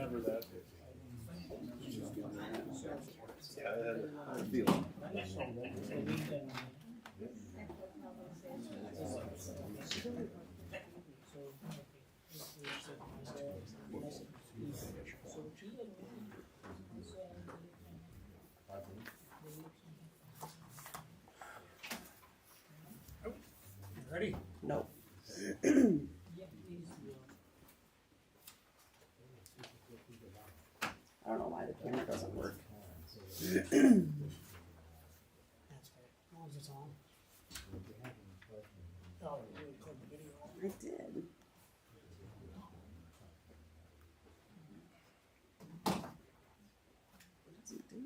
remember that. Yeah, I had a feeling. Ready? No. I don't know why the camera doesn't work. That's okay. As long as it's on. Oh, you really click the video. I did. What does it do?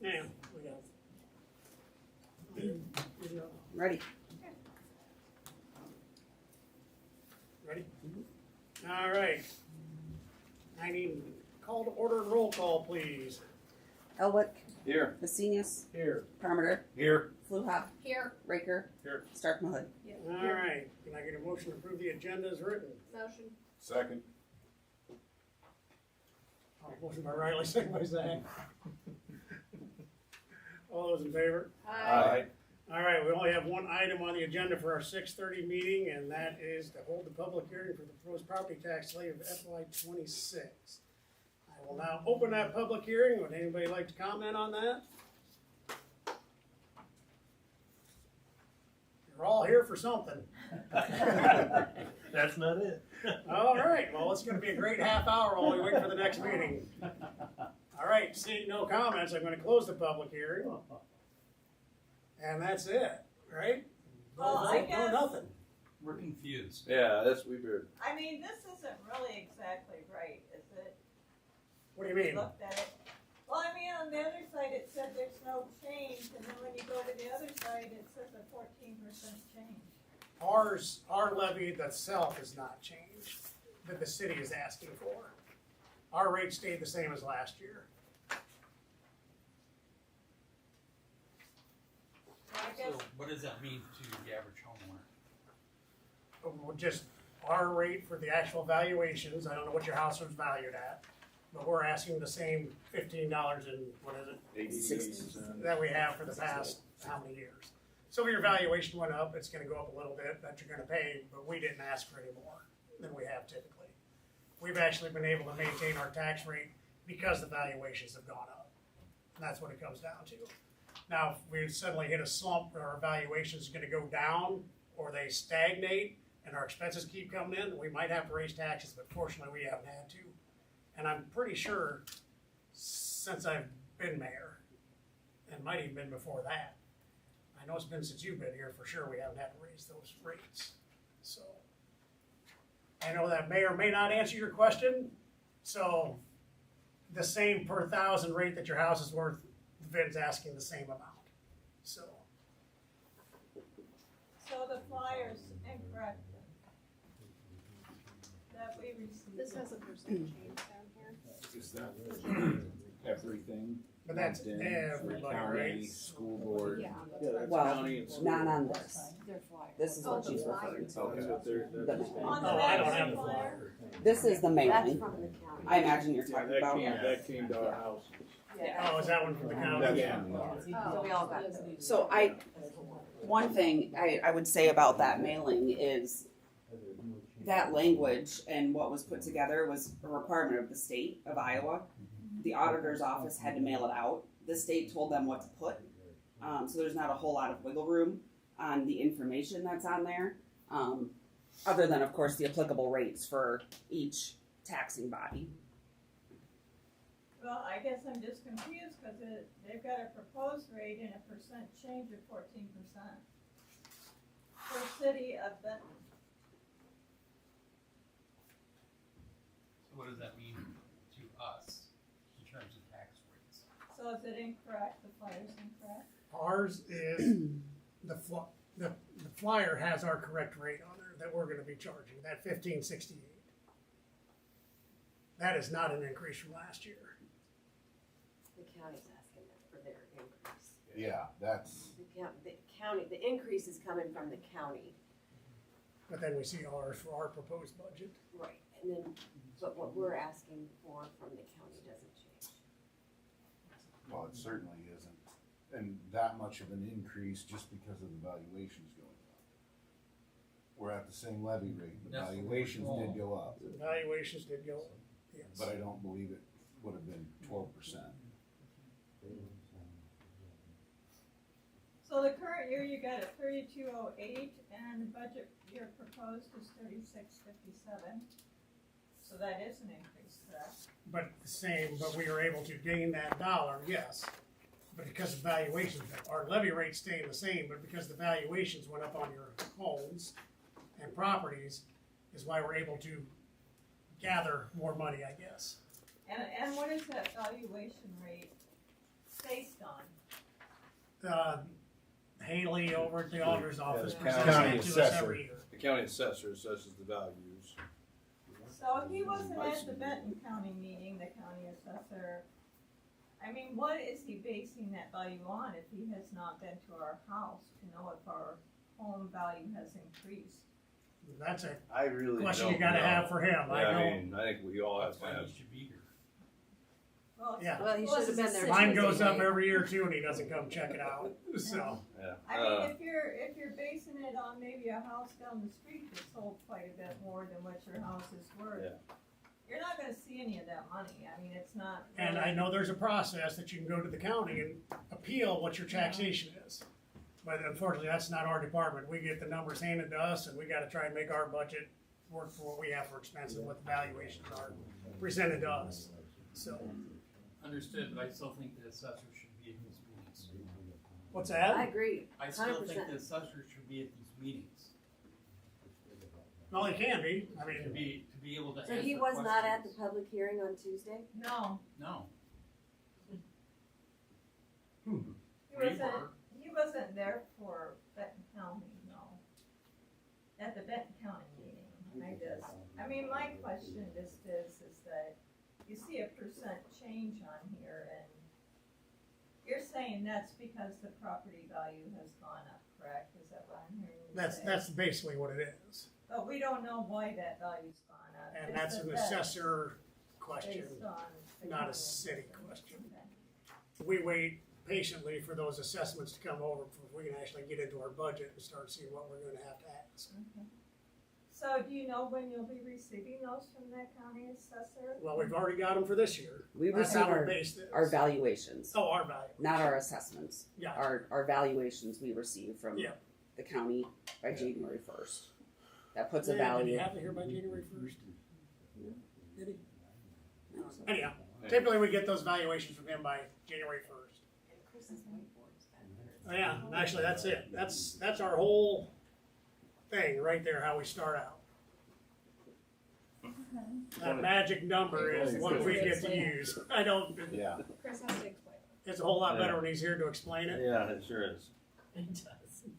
Now, we go. Ready? Ready? All right. I need call to order and roll call, please. Elwick, Here. Vasinius, Here. Parmenter, Here. Fluhop, Here. Raker, Here. Stark Mahud. All right. Can I get a motion to approve the agenda as written? Motion. Second. Oh, motion by Riley, second by Zach. All those in favor? Aye. All right, we only have one item on the agenda for our 6:30 meeting, and that is to hold the public hearing for the proposed property tax levy of FY '26. I will now open that public hearing. Would anybody like to comment on that? You're all here for something. That's not it. All right, well, it's gonna be a great half hour while we wait for the next meeting. All right, seeing no comments, I'm gonna close the public hearing. And that's it, right? Well, No I vote, no guess- nothing. We're confused. Yeah, that's weird. I mean, this isn't really exactly right, is it? What do you mean? Looked at it. Well, I mean, on the other side, it said there's no change, and then when you go to the other side, it says a 14% change. Our levy itself has not changed, that the city is asking for. Our rate stayed the same as last year. So I guess, So what does that mean to the average homeowner? Just our rate for the actual valuations, I don't know what your house was valued at, but we're asking the same $15 and, what is it, 80%. that we have for the past how many years. So if your valuation went up, it's gonna go up a little bit, that you're gonna pay, but we didn't ask for any more than we have typically. We've actually been able to maintain our tax rate because the valuations have gone up. And that's what it comes down to. Now, if we suddenly hit a slump where our valuation is gonna go down, or they stagnate, and our expenses keep coming in, we might have to raise taxes, but fortunately, we haven't had to. And I'm pretty sure, since I've been mayor, and might even been before that, I know it's been since you've been here, for sure, we haven't had to raise those rates, so. I know that may or may not answer your question, so the same per thousand rate that your house is worth, the bid's asking the same amount, so. so the flyer's incorrect. That we received. This has a percent change down here. Is that everything? But that's Lumped in, everybody, county, right? School board. Yeah, Well, not on this. they're flyers. This is what Oh, she's the referring to. Okay. The mailing. On the Oh, I don't have back the flyer. flyer. This is the That's mailing. from the county. I imagine you're Yeah, talking that about. came to our house. Oh, is that one from the county? That's Yeah. So we all got those. So one thing I would say about that mailing is that language and what was put together was a requirement of the state of Iowa. The auditor's office had to mail it out. The state told them what to put. So there's not a whole lot of wiggle room on the information that's on there. Other than, of course, the applicable rates for each taxing body. Well, I guess I'm just confused, cause they've got a proposed rate and a percent change of 14%. For city of Benton. So what does that mean to us in terms of tax rates? So is it incorrect, the flyer's incorrect? Ours is, the flyer has our correct rate on there, that we're gonna be charging, that 1568. That is not an increase from last year. The county's asking for their increase. Yeah, that's, The county, the increase is coming from the county. But then we see ours for our proposed budget. Right. And then, but what we're asking for from the county doesn't change. well, it certainly isn't. And that much of an increase just because of the valuations going up. We're at the same levy rate, the That's what we're valuations did told. go up, The valuations did go up, yes. but I don't believe it would have been 12%. So the current year, you got a 3208, and the budget year proposed is 3657. So that is an increase, correct? But the same, but we were able to gain that dollar, yes. But because of valuations, our levy rate stayed the same, but because the valuations went up on your homes and properties is why we're able to gather more money, I guess. And what is that valuation rate based on? Haley over at the auditor's office the presents county that to us assessor. every year. The county assessor assesses the values. So he wasn't at the Benton County meeting, the county assessor. I mean, what is he basing that value on if he has not been to our house to know if our home value has increased? That's a I really question don't you gotta know. have for him, Yeah, I I know. mean, I think we all have That's to why have. he should be here. Well, it's- Yeah. Well, he should have been there. Mine Tuesday goes up night. every year too, and he doesn't come check it out, so. Yeah. I mean, if you're basing it on maybe a house down the street that sold quite a bit more than what your house is worth, Yeah. you're not gonna see any of that money. I mean, it's not. And I know there's a process that you can go to the county and appeal what your taxation is. But unfortunately, that's not our department. We get the numbers handed to us and we gotta try and make our budget work for what we have for expenses, what the valuations are presented to us, so. Understood, but I still think the assessor should be at these meetings. What's I that? agree. I still think 100%. the assessor should be at these meetings, Well, it can be, I to mean, be able to answer So questions. he was not at the public hearing on Tuesday? No, No, he we wasn't, were. he wasn't there for Benton County, no. At the Benton County meeting, I mean, my question just is that you see a percent change on here and you're saying that's because the property value has gone up, correct? Is that what I'm hearing you say? that's basically what it is. But we don't know why that value's gone up. And Just that's that an that's assessor question, based on the not a county. city question. Okay. We wait patiently for those assessments to come over before we can actually get into our budget and start seeing what we're gonna have to ask. Okay. So do you know when you'll be receiving those from that county assessor? Well, we've already got them for this year. We That's receive how we our, base this. our valuations, Oh, our value. not our assessments. Yeah. Our valuations we receive from Yeah. the county by January 1st. That puts a Yeah, did value. he have it here by January 1st? Did he? No. Anyhow, typically we get those valuations from him by January 1st. And Chris's whiteboard is back there. Oh, yeah, and actually, that's it. That's our whole thing right there, how we start out. That magic number is what we get to use. I don't, Yeah. Chris has to explain. it's a whole lot better when he's here to explain it. Yeah, it sure is. It does.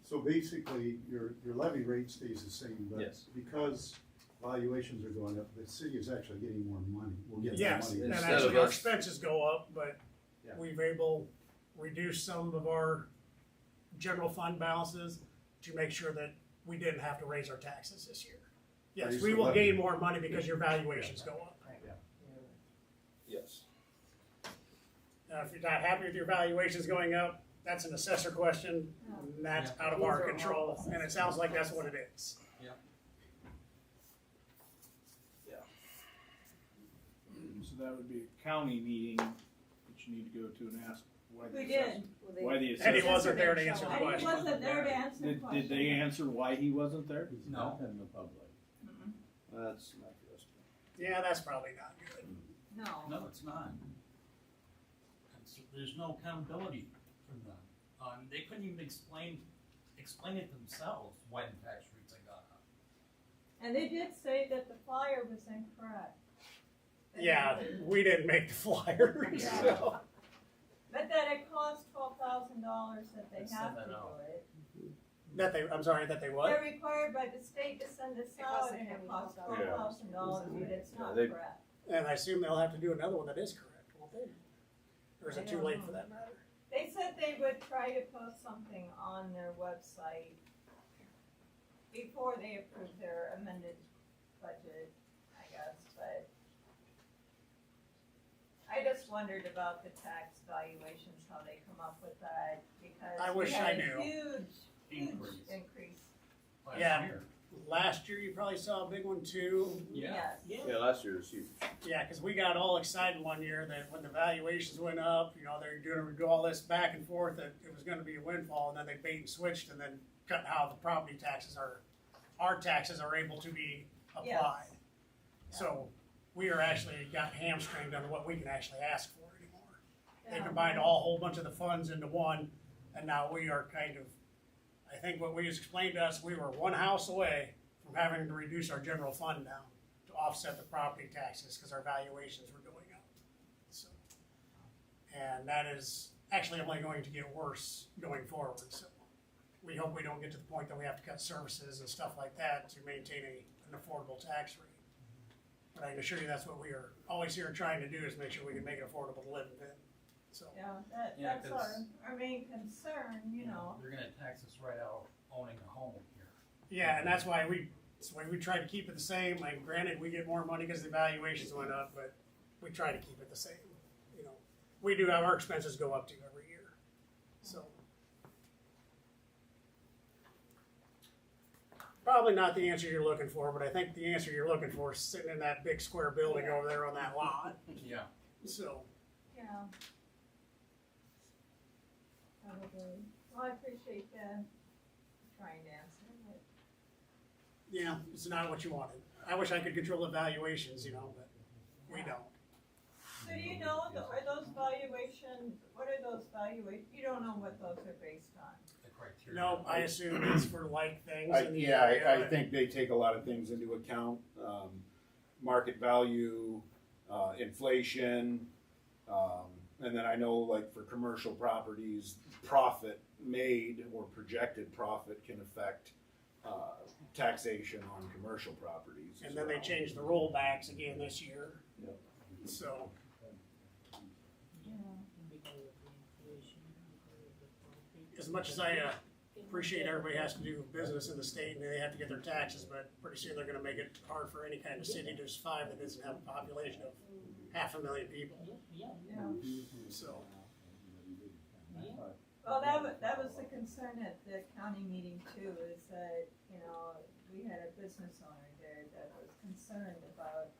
So basically, your levy rate stays the same, but Yes. because valuations are going up, the city is actually getting more money. We'll get more Yes, money. and Instead actually of our us- expenses go up, but Yeah. we've able reduce some of our general fund balances to make sure that we didn't have to raise our taxes this year. Yes, Raise we the will levy. gain more money because your valuations go up. Yes. If you're not happy with your valuations going up, that's an assessor question, and that's out of our These are all control, assessors. and it sounds like that's what it is. So that would be a county meeting that you need to go to and ask why the We did. Well, they- Why the And he assessor? wasn't there to answer the And he question. wasn't there to answer Did questions. they answer why he wasn't there? No. In the public. Mm-mm. That's not good. Yeah, that's probably not good. No. No, it's not. There's no accountability from them. They couldn't even explain it themselves why the tax rates had gone up. And they did say that the flyer was incorrect. Yeah, we didn't make the flyer, so. But that it cost $12,000 that they Let's have send to that out. do it. That they, I'm sorry, that they what? They're required by the state to send us costs out and it the costs county $12,000, but it's not they- correct. And I assume they'll have to do another one that is correct, won't they? Or is I it too don't late know. for that matter? They said they would try to post something on their website before they approve their amended budget, I guess, but I just wondered about the tax valuations, how they come up with that, because I we wish had I a knew. huge Increase. increase. Last Yeah. year. Last year you probably saw a big one too. Yeah. Yes. Yeah, last year was huge. Yeah, because we got all excited one year that when the valuations went up, you know, they're gonna do all this back and forth, that it was gonna be a windfall, and then they bait and switched and then cut how the property taxes are, our taxes are able to be applied. Yes. So we are actually got hamstringed on what we can actually ask for anymore. They Yeah. combined a whole bunch of the funds into one, and now we are kind of, I think what we was explained to us, we were one house away from having to reduce our general fund down to offset the property taxes, because our valuations were going up. So, and that is actually only going to get worse going forward, so we hope we don't get to the point that we have to cut services and stuff like that to maintain an affordable tax rate. But I can assure you that's what we are always here trying to do, is make sure we can make it affordable to live in. So, Yeah, Yeah, that's 'cause- our main concern, you know. They're gonna tax us right out owning a home here. yeah, and that's why we try to keep it the same. Like, granted, we get more money because the valuations went up, but we try to keep it the same. You know, we do have our expenses go up too every year, so. Probably not the answer you're looking for, but I think the answer you're looking for is sitting in that big square building over there on that lot, Yeah. so. Yeah. Probably. Well, I appreciate trying to answer it. Yeah, it's not what you wanted. I wish I could control the valuations, you know, but we don't. So do you know, are those valuations, what are those you don't know what those are based on? The criteria. No, I assume it's for like things. in the Yeah, area. I think they take a lot of things into account, market value, inflation, and then I know like for commercial properties, profit made or projected profit can affect, taxation on commercial properties. And as then they well. changed the rollbacks again this year. Yep. So, Yeah. as much as I appreciate everybody has to do business in the state and they have to get their taxes, but pretty soon they're gonna make it hard for any kind of city to survive that doesn't have a population of 500,000 people, Yeah. so. Well, that was the concern at the county meeting too, is that, you know, we had a business owner there that was concerned about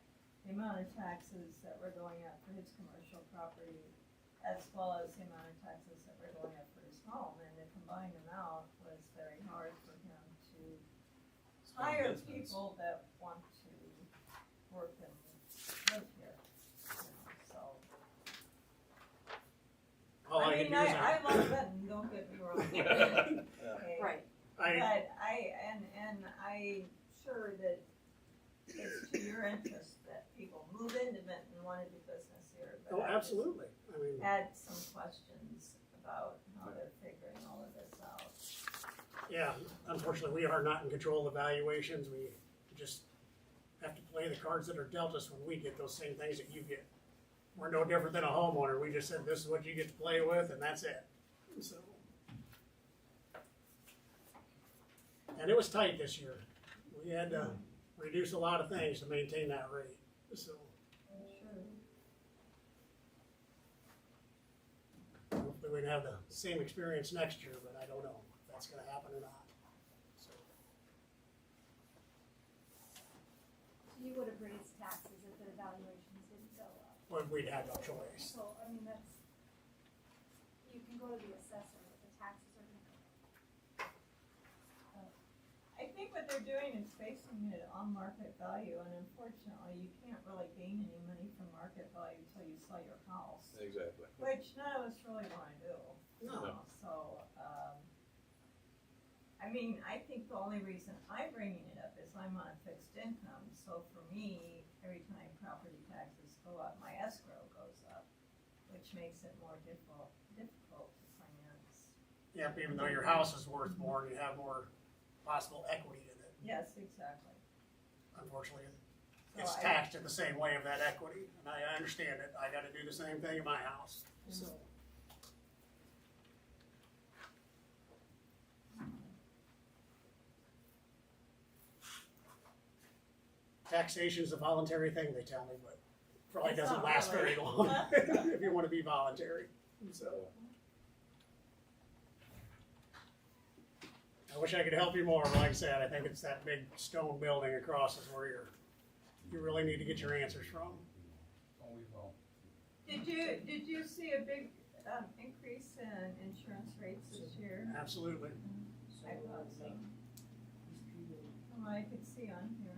the amount of taxes that were going up for his commercial property, as well as the amount of taxes that were going up for his home, and to combine them out was very hard for him to hire business. people that want to work and live here, you know, so. All I I mean, can do is, I love Benton, don't get me wrong. Okay. Right. But I'm sure that it's to your interest that people move into Benton and wanna do business here, but oh, I just absolutely, I mean, had some questions about how they're figuring all of this out. yeah, unfortunately, we are not in control of the valuations, we just have to play the cards that are dealt us when we get those same things that you get. We're no different than a homeowner, we just said, this is what you get to play with, and that's it, so. And it was tight this year, we had to reduce a lot of things to maintain that rate, so. I'm sure. Hopefully we can have the same experience next year, but I don't know if that's gonna happen or not, so. You would have raised taxes if the evaluations didn't go up. Well, we'd have no choice. So, I mean, that's, you can go to the assessor, but the taxes are gonna go up. I think what they're doing is basing it on market value, and unfortunately, you can't really gain any money from market value until you sell your house. Exactly. Which none of us really wanna do. No. So, I mean, I think the only reason I'm bringing it up is I'm on a fixed income, so for me, every time property taxes go up, my escrow goes up, which makes it more difficult to finance Yep, even though your house is worth more, you have more possible equity in it. Yes, exactly. Unfortunately, So it's I- taxed in the same way of that equity, and I understand it. I gotta do the same thing in my house, so. Taxation's a voluntary thing, they tell me, but probably It's doesn't not last really. very long if you wanna be voluntary, so. I wish I could help you more, but like I said, I think it's that big stone building across is where you really need to get your answers from. Oh, we will. Did you see a big, increase in insurance rates this year? Absolutely. I thought so. From what I could see on here.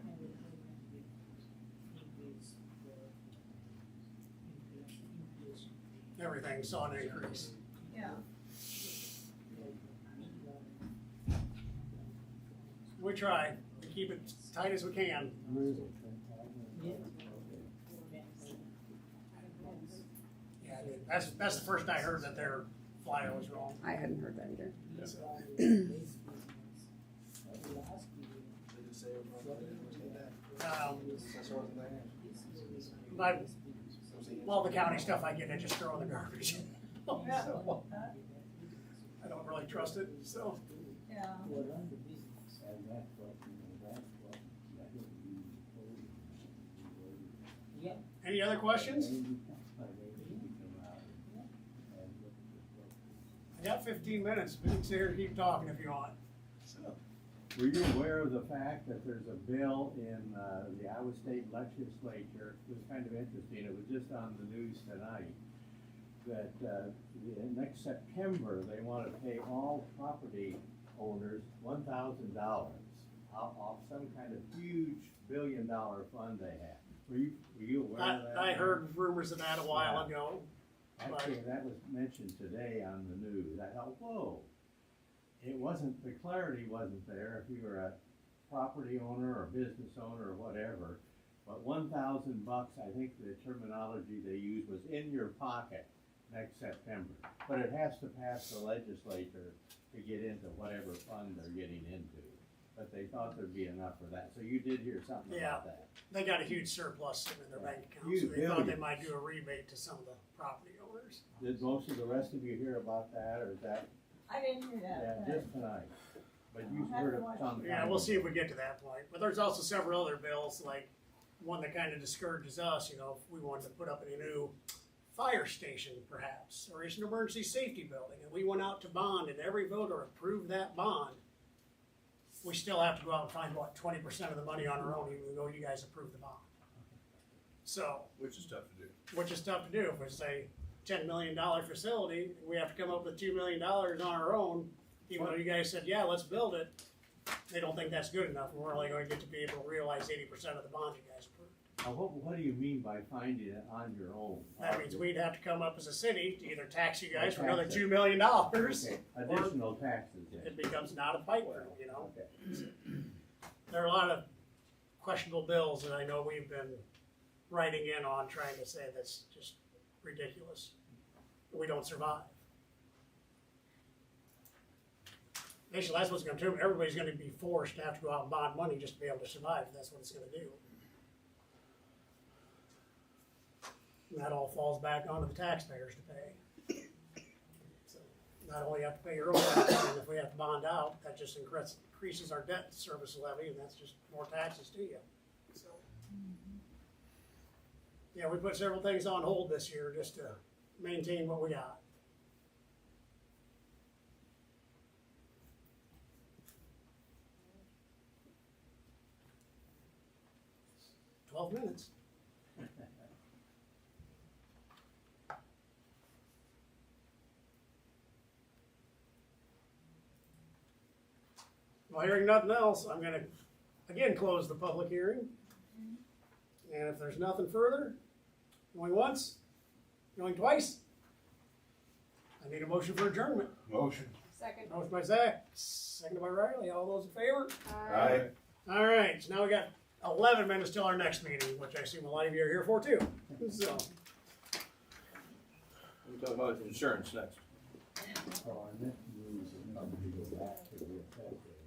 Everything saw an increase. Yeah. We try to keep it as tight as we can. Yeah, I did. That's the first I heard that their flyer was wrong. I hadn't heard that either. So, my, all the county stuff I get, I just throw in the garbage. Yeah. So, I don't really trust it, so. Yeah. Any other questions? I got 15 minutes. We can sit here and keep talking if you want. So, Were you aware of the fact that there's a bill in the Iowa State Legislature? It was kind of interesting. It was just on the news tonight. That next September, they want to pay all property owners $1,000 off some kind of huge billion-dollar fund they have. Were you aware of that? I heard rumors of that a while ago. Actually, that was mentioned today on the news. I thought, whoa. It wasn't, the clarity wasn't there if you were a property owner or business owner or whatever. But $1,000, I think the terminology they used was in your pocket next September. But it has to pass the legislature to get into whatever fund they're getting into. But they thought there'd be enough for that. So you did hear something Yeah. about that. They got a huge surplus sitting in their bank account, so Huge they thought they billions. might do a rebate to some of the property owners. Did most of the rest of you hear about that, or is that, I didn't hear that. yeah, just tonight? But you I'll have heard to it watch sometime. Yeah, we'll see if we get to that point. But there's also several other bills, like one that kind of discourages us, you know, if we wanted to put up a new fire station perhaps, or it's an emergency safety building, and we went out to bond and every voter approved that bond, we still have to go out and find, what, 20% of the money on our own, even though you guys approved the bond. So, Which is tough to do. which is tough to do. If we say $10 million facility, we have to come up with $2 million on our own, even though you guys said, yeah, let's build it. They don't think that's good enough, and we're only going to get to be able to realize 80% of the bond you guys approved. Now, what do you mean by finding it on your own? That means we'd have to come up as a city to either tax you guys for Tax another it. $2 million, Okay, additional taxes, yeah. it becomes not a pipe dream, you know? Okay. There are a lot of questionable bills that I know we've been writing in on, trying to say that's just ridiculous. We don't survive. Basically, that's what's gonna do. Everybody's gonna be forced to have to go out and bond money just to be able to survive. That's what it's gonna do. And that all falls back onto the taxpayers to pay. So, not only have to pay your own taxes, and if we have to bond out, that just increases our debt service levy, and that's just more taxes to you. So, yeah, we put several things on hold this year just to maintain what we got. "12 minutes. Well, hearing nothing else, I'm gonna, again, close the public hearing. And if there's nothing further, going once, going twice, I need a motion for adjournment. Motion. Second. Motion by Zach, seconded by Riley. All those in favor? Aye. All right, so now we got 11 minutes till our next meeting, which I assume a lot of you are here for too. So, We'll talk about insurance next. So I meant to move, it to go back to the assessor.